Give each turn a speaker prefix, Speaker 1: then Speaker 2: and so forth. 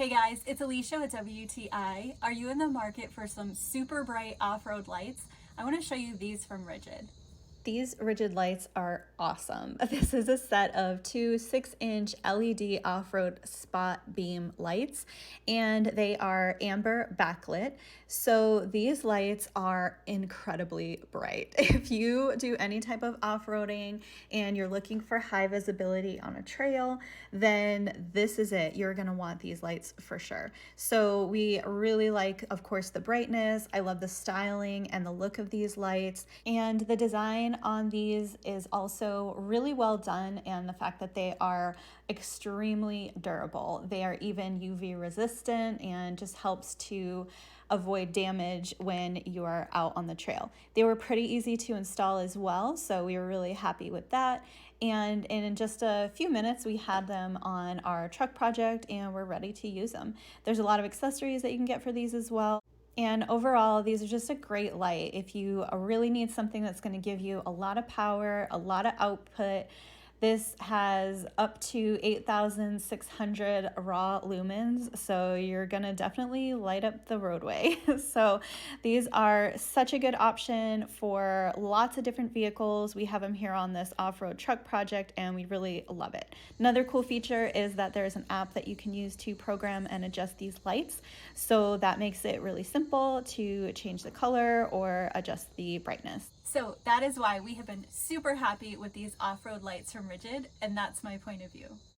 Speaker 1: Hey guys, it's Alicia with WTI. Are you in the market for some super bright off-road lights? I want to show you these from Rigid.
Speaker 2: These Rigid lights are awesome. This is a set of two 6-inch LED off-road spot beam lights, and they are amber backlit. So these lights are incredibly bright. If you do any type of off-roading and you're looking for high visibility on a trail, then this is it. You're gonna want these lights for sure. So we really like, of course, the brightness. I love the styling and the look of these lights, and the design on these is also really well done, and the fact that they are extremely durable. They are even UV resistant and just helps to avoid damage when you are out on the trail. They were pretty easy to install as well, so we were really happy with that. And in just a few minutes, we had them on our truck project and we're ready to use them. There's a lot of accessories that you can get for these as well. And overall, these are just a great light. If you really need something that's going to give you a lot of power, a lot of output, this has up to 8,600 raw lumens, so you're gonna definitely light up the roadway. So these are such a good option for lots of different vehicles. We have them here on this off-road truck project and we really love it. Another cool feature is that there's an app that you can use to program and adjust these lights. So that makes it really simple to change the color or adjust the brightness.
Speaker 1: So that is why we have been super happy with these off-road lights from Rigid, and that's my point of view.